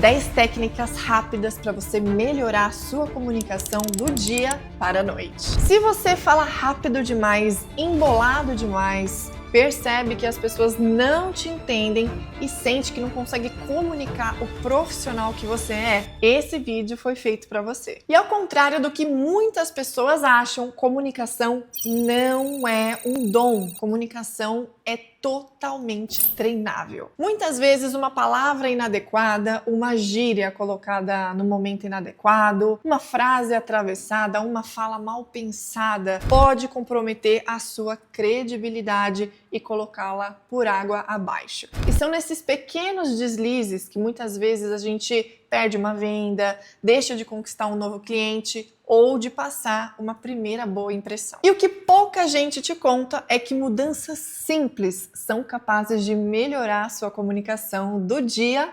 10 técnicas rápidas para você melhorar a sua comunicação do dia para a noite. Se você fala rápido demais, embolado demais, percebe que as pessoas não te entendem e sente que não consegue comunicar o profissional que você é, esse vídeo foi feito para você. E ao contrário do que muitas pessoas acham, comunicação não é um dom. Comunicação é totalmente treinável. Muitas vezes uma palavra inadequada, uma gíria colocada no momento inadequado, uma frase atravessada, uma fala mal pensada pode comprometer a sua credibilidade e colocá-la por água abaixo. E são nesses pequenos deslizes que muitas vezes a gente perde uma venda, deixa de conquistar um novo cliente ou de passar uma primeira boa impressão. E o que pouca gente te conta é que mudanças simples são capazes de melhorar a sua comunicação do dia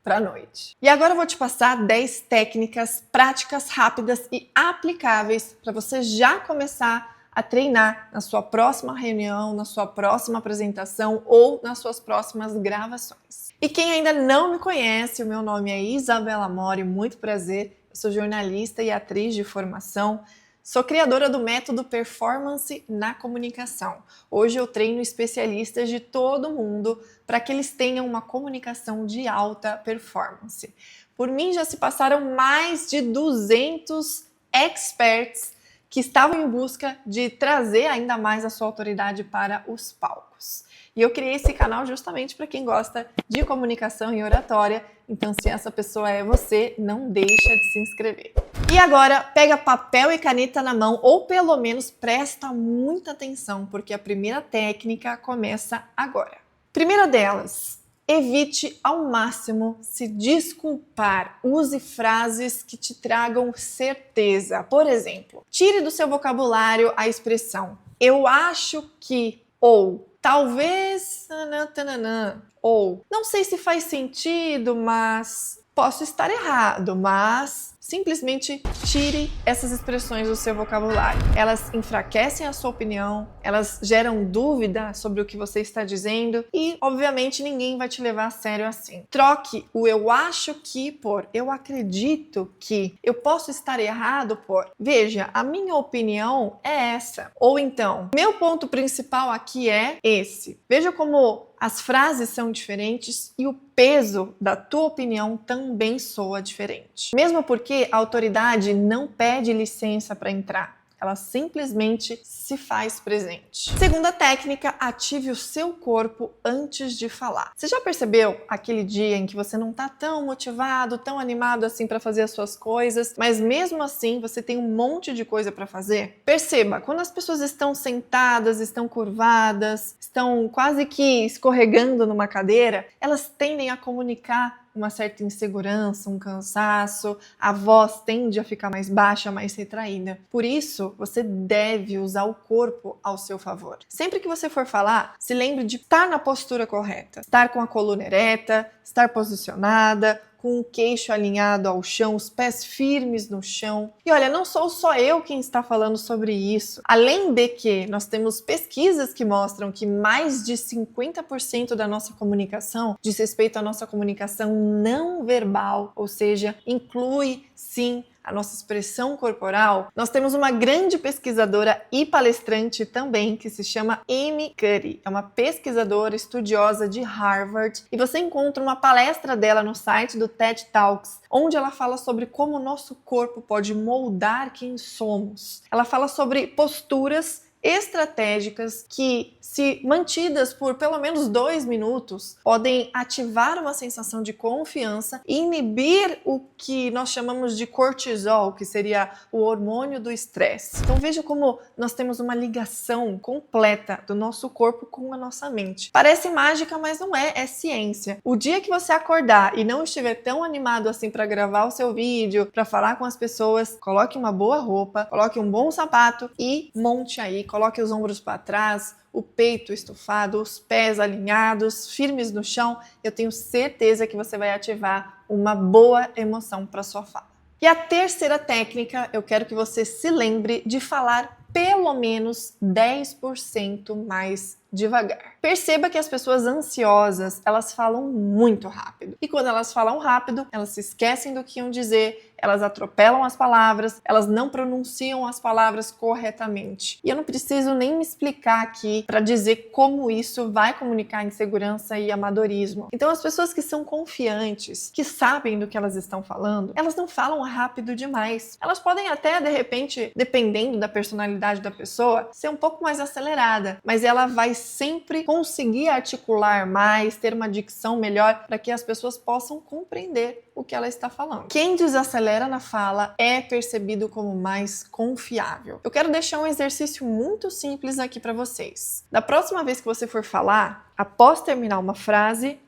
para a noite. E agora eu vou te passar 10 técnicas práticas, rápidas e aplicáveis para você já começar a treinar na sua próxima reunião, na sua próxima apresentação ou nas suas próximas gravações. E quem ainda não me conhece, o meu nome é Isabela Mori, muito prazer. Eu sou jornalista e atriz de formação. Sou criadora do método Performance na Comunicação. Hoje eu treino especialistas de todo mundo para que eles tenham uma comunicação de alta performance. Por mim já se passaram mais de 200 experts que estavam em busca de trazer ainda mais a sua autoridade para os palcos. E eu criei esse canal justamente para quem gosta de comunicação e oratória, então se essa pessoa é você, não deixa de se inscrever. E agora, pega papel e caneta na mão, ou pelo menos presta muita atenção, porque a primeira técnica começa agora. Primeira delas, evite ao máximo se desculpar. Use frases que te tragam certeza. Por exemplo, tire do seu vocabulário a expressão "eu acho que", ou "talvez", ou "não sei se faz sentido, mas posso estar errado, mas..." Simplesmente tire essas expressões do seu vocabulário. Elas enfraquecem a sua opinião, elas geram dúvida sobre o que você está dizendo e, obviamente, ninguém vai te levar a sério assim. Troque o "eu acho que" por "eu acredito que", "eu posso estar errado" por "veja, a minha opinião é essa", ou então "meu ponto principal aqui é esse". Veja como as frases são diferentes e o peso da tua opinião também soa diferente. Mesmo porque a autoridade não pede licença para entrar. Ela simplesmente se faz presente. Segunda técnica, ative o seu corpo antes de falar. Você já percebeu aquele dia em que você não está tão motivado, tão animado assim para fazer as suas coisas, mas mesmo assim você tem um monte de coisa para fazer? Perceba, quando as pessoas estão sentadas, estão curvadas, estão quase que escorregando numa cadeira, elas tendem a comunicar uma certa insegurança, um cansaço, a voz tende a ficar mais baixa, mais retraída. Por isso, você deve usar o corpo ao seu favor. Sempre que você for falar, se lembre de estar na postura correta, estar com a coluna ereta, estar posicionada, com o queixo alinhado ao chão, os pés firmes no chão. E olha, não sou só eu quem está falando sobre isso. Além de que nós temos pesquisas que mostram que mais de 50% da nossa comunicação diz respeito à nossa comunicação não verbal, ou seja, inclui sim a nossa expressão corporal. Nós temos uma grande pesquisadora e palestrante também, que se chama Amy Cuddy. É uma pesquisadora estudiosa de Harvard e você encontra uma palestra dela no site do TED Talks, onde ela fala sobre como o nosso corpo pode moldar quem somos. Ela fala sobre posturas estratégicas que, se mantidas por pelo menos 2 minutos, podem ativar uma sensação de confiança e inibir o que nós chamamos de cortisol, que seria o hormônio do estresse. Então veja como nós temos uma ligação completa do nosso corpo com a nossa mente. Parece mágica, mas não é, é ciência. O dia que você acordar e não estiver tão animado assim para gravar o seu vídeo, para falar com as pessoas, coloque uma boa roupa, coloque um bom sapato e monte aí. Coloque os ombros para trás, o peito estufado, os pés alinhados, firmes no chão. Eu tenho certeza que você vai ativar uma boa emoção para sua fala. E a terceira técnica, eu quero que você se lembre de falar pelo menos 10% mais devagar. Perceba que as pessoas ansiosas, elas falam muito rápido. E quando elas falam rápido, elas se esquecem do que iam dizer, elas atropelam as palavras, elas não pronunciam as palavras corretamente. E eu não preciso nem me explicar aqui para dizer como isso vai comunicar insegurança e amadorismo. Então as pessoas que são confiantes, que sabem do que elas estão falando, elas não falam rápido demais. Elas podem até, de repente, dependendo da personalidade da pessoa, ser um pouco mais acelerada, mas ela vai sempre conseguir articular mais, ter uma dicção melhor para que as pessoas possam compreender o que ela está falando. Quem desacelera na fala é percebido como mais confiável. Eu quero deixar um exercício muito simples aqui para vocês. Da próxima vez que você for falar, após terminar uma frase,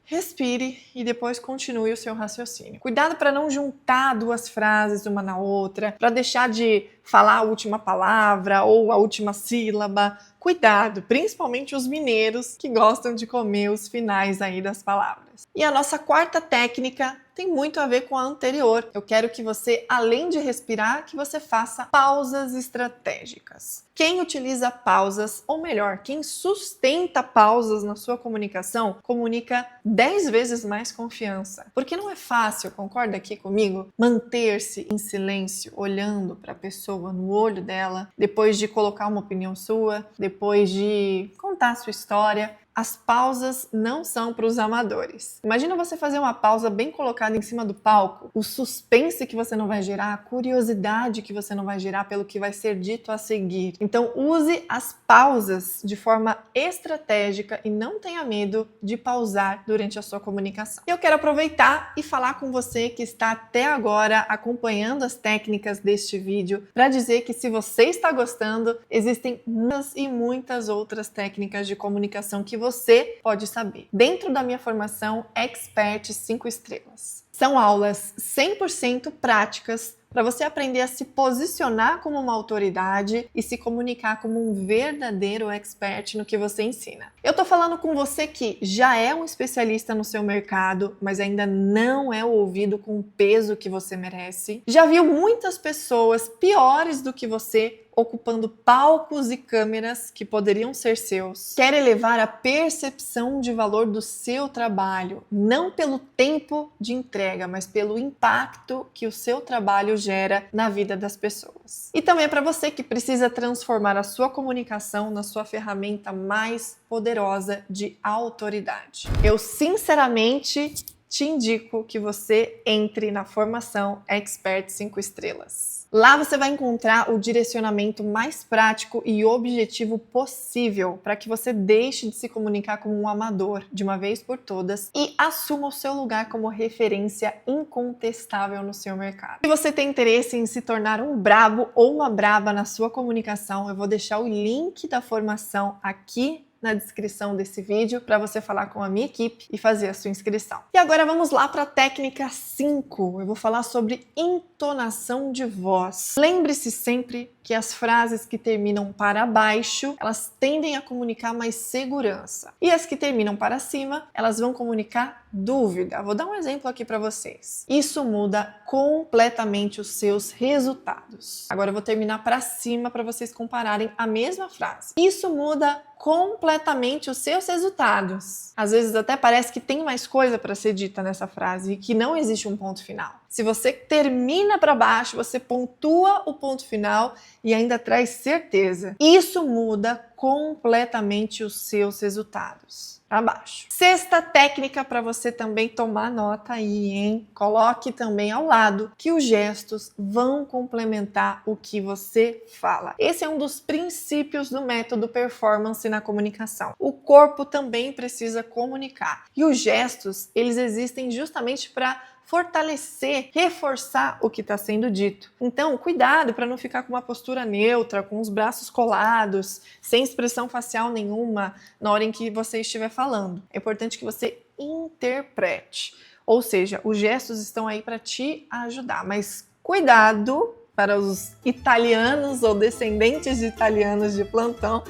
respire e depois continue o seu raciocínio. Cuidado para não juntar duas frases uma na outra, para deixar de falar a última palavra ou a última sílaba. Cuidado, principalmente os mineiros que gostam de comer os finais aí das palavras. E a nossa quarta técnica tem muito a ver com a anterior. Eu quero que você, além de respirar, que você faça pausas estratégicas. Quem utiliza pausas, ou melhor, quem sustenta pausas na sua comunicação, comunica 10 vezes mais confiança. Porque não é fácil, concorda aqui comigo, manter-se em silêncio, olhando para a pessoa no olho dela, depois de colocar uma opinião sua, depois de contar a sua história. As pausas não são para os amadores. Imagina você fazer uma pausa bem colocada em cima do palco, o suspense que você não vai gerar, a curiosidade que você não vai gerar pelo que vai ser dito a seguir. Então use as pausas de forma estratégica e não tenha medo de pausar durante a sua comunicação. Eu quero aproveitar e falar com você que está até agora acompanhando as técnicas deste vídeo para dizer que se você está gostando, existem muitas e muitas outras técnicas de comunicação que você pode saber dentro da minha formação Expert 5 estrelas. São aulas 100% práticas para você aprender a se posicionar como uma autoridade e se comunicar como um verdadeiro expert no que você ensina. Eu tô falando com você que já é um especialista no seu mercado, mas ainda não é ouvido com o peso que você merece. Já viu muitas pessoas piores do que você ocupando palcos e câmeras que poderiam ser seus. Quer elevar a percepção de valor do seu trabalho, não pelo tempo de entrega, mas pelo impacto que o seu trabalho gera na vida das pessoas. E também é para você que precisa transformar a sua comunicação na sua ferramenta mais poderosa de autoridade. Eu sinceramente te indico que você entre na formação Expert 5 estrelas. Lá você vai encontrar o direcionamento mais prático e objetivo possível para que você deixe de se comunicar como um amador de uma vez por todas e assuma o seu lugar como referência incontestável no seu mercado. Se você tem interesse em se tornar um brabo ou uma braba na sua comunicação, eu vou deixar o link da formação aqui na descrição desse vídeo para você falar com a minha equipe e fazer a sua inscrição. E agora vamos lá para a técnica 5. Eu vou falar sobre entonação de voz. Lembre-se sempre que as frases que terminam para baixo, elas tendem a comunicar mais segurança. E as que terminam para cima, elas vão comunicar dúvida. Vou dar um exemplo aqui para vocês. Isso muda completamente os seus resultados. Agora eu vou terminar para cima para vocês compararem a mesma frase. Isso muda completamente os seus resultados. Às vezes até parece que tem mais coisa para ser dita nessa frase e que não existe um ponto final. Se você termina para baixo, você pontua o ponto final e ainda traz certeza. Isso muda completamente os seus resultados. Para baixo. Sexta técnica para você também tomar nota aí, hein? Coloque também ao lado que os gestos vão complementar o que você fala. Esse é um dos princípios do método performance na comunicação. O corpo também precisa comunicar. E os gestos, eles existem justamente para fortalecer, reforçar o que está sendo dito. Então, cuidado para não ficar com uma postura neutra, com os braços colados, sem expressão facial nenhuma na hora em que você estiver falando. É importante que você interprete. Ou seja, os gestos estão aí para te ajudar, mas cuidado para os italianos ou descendentes de italianos de plantão,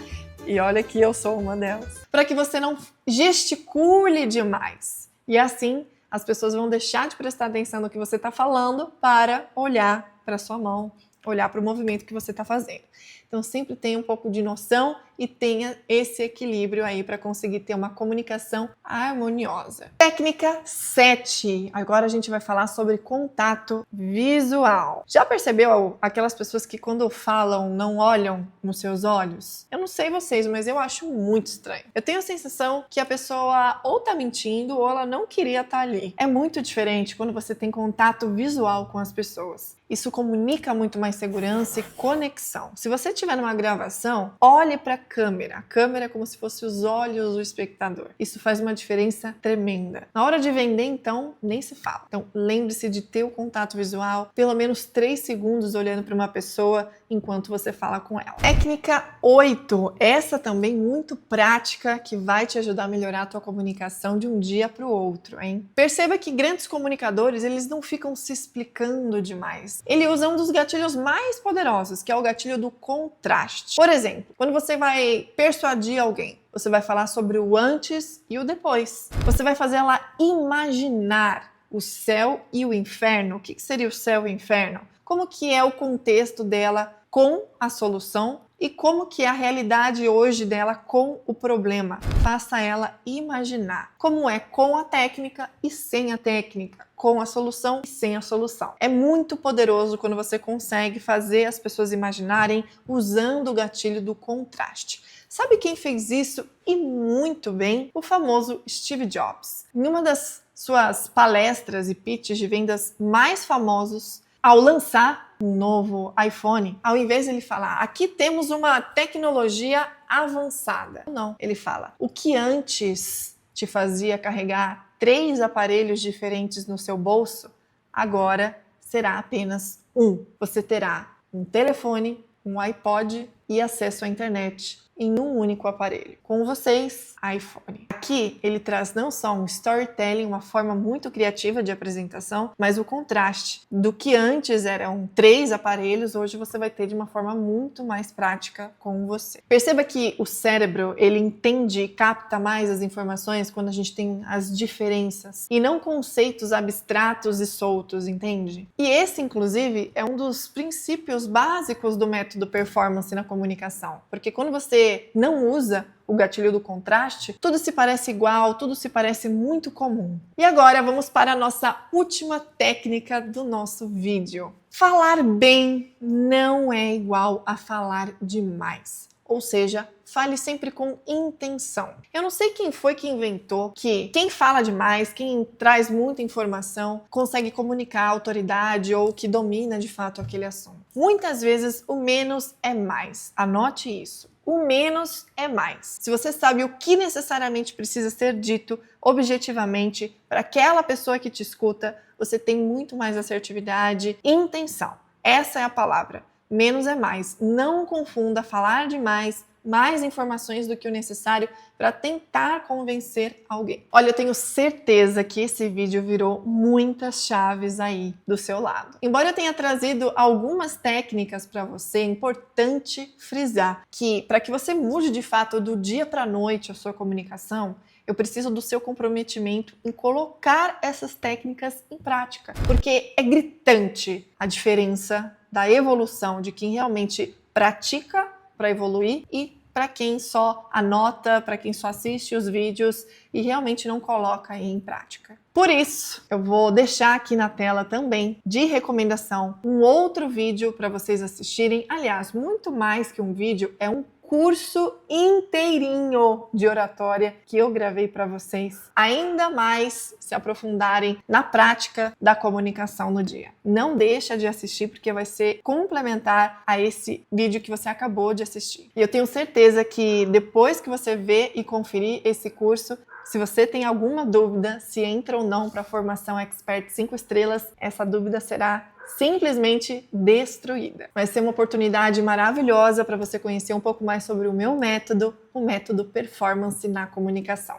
e olha que eu sou uma delas, para que você não gesticule demais. E assim, as pessoas vão deixar de prestar atenção no que você está falando para olhar para sua mão, olhar para o movimento que você está fazendo. Então sempre tenha um pouco de noção e tenha esse equilíbrio aí para conseguir ter uma comunicação harmoniosa. Técnica 7. Agora a gente vai falar sobre contato visual. Já percebeu aquelas pessoas que quando falam não olham nos seus olhos? Eu não sei vocês, mas eu acho muito estranho. Eu tenho a sensação que a pessoa ou tá mentindo ou ela não queria estar ali. É muito diferente quando você tem contato visual com as pessoas. Isso comunica muito mais segurança e conexão. Se você estiver numa gravação, olhe para a câmera. A câmera é como se fosse os olhos do espectador. Isso faz uma diferença tremenda. Na hora de vender, então, nem se fala. Então, lembre-se de ter o contato visual, pelo menos 3 segundos olhando para uma pessoa enquanto você fala com ela. Técnica 8. Essa também muito prática, que vai te ajudar a melhorar a tua comunicação de um dia para o outro, hein? Perceba que grandes comunicadores, eles não ficam se explicando demais. Ele usa um dos gatilhos mais poderosos, que é o gatilho do contraste. Por exemplo, quando você vai persuadir alguém, você vai falar sobre o antes e o depois. Você vai fazer ela imaginar o céu e o inferno. O que seria o céu e o inferno? Como que é o contexto dela com a solução e como que é a realidade hoje dela com o problema. Faça ela imaginar como é com a técnica e sem a técnica, com a solução e sem a solução. É muito poderoso quando você consegue fazer as pessoas imaginarem usando o gatilho do contraste. Sabe quem fez isso e muito bem? O famoso Steve Jobs. Em uma das suas palestras e pitches de vendas mais famosos, ao lançar um novo iPhone, ao invés de ele falar, aqui temos uma tecnologia avançada. Não, ele fala, o que antes te fazia carregar 3 aparelhos diferentes no seu bolso, agora será apenas um. Você terá um telefone, um iPod e acesso à internet em um único aparelho. Com vocês, iPhone. Aqui ele traz não só um storytelling, uma forma muito criativa de apresentação, mas o contraste do que antes eram 3 aparelhos, hoje você vai ter de uma forma muito mais prática com você. Perceba que o cérebro, ele entende e capta mais as informações quando a gente tem as diferenças e não conceitos abstratos e soltos, entende? E esse, inclusive, é um dos princípios básicos do método performance na comunicação, porque quando você não usa o gatilho do contraste, tudo se parece igual, tudo se parece muito comum. E agora vamos para a nossa última técnica do nosso vídeo. Falar bem não é igual a falar demais. Ou seja, fale sempre com intenção. Eu não sei quem foi que inventou que quem fala demais, quem traz muita informação, consegue comunicar a autoridade ou que domina de fato aquele assunto. Muitas vezes o menos é mais. Anote isso. O menos é mais. Se você sabe o que necessariamente precisa ser dito objetivamente para aquela pessoa que te escuta, você tem muito mais assertividade e intenção. Essa é a palavra. Menos é mais. Não confunda falar demais, mais informações do que o necessário para tentar convencer alguém. Olha, eu tenho certeza que esse vídeo virou muitas chaves aí do seu lado. Embora eu tenha trazido algumas técnicas para você, é importante frisar que para que você mude de fato do dia para a noite a sua comunicação, eu preciso do seu comprometimento em colocar essas técnicas em prática, porque é gritante a diferença da evolução de quem realmente pratica para evoluir e para quem só anota, para quem só assiste os vídeos e realmente não coloca aí em prática. Por isso, eu vou deixar aqui na tela também, de recomendação, um outro vídeo para vocês assistirem. Aliás, muito mais que um vídeo, é um curso inteirinho de oratória que eu gravei para vocês ainda mais se aprofundarem na prática da comunicação no dia. Não deixa de assistir porque vai ser complementar a esse vídeo que você acabou de assistir. E eu tenho certeza que depois que você ver e conferir esse curso, se você tem alguma dúvida se entra ou não para a formação Expert 5 estrelas, essa dúvida será simplesmente destruída. Vai ser uma oportunidade maravilhosa para você conhecer um pouco mais sobre o meu método, o método Performance na comunicação.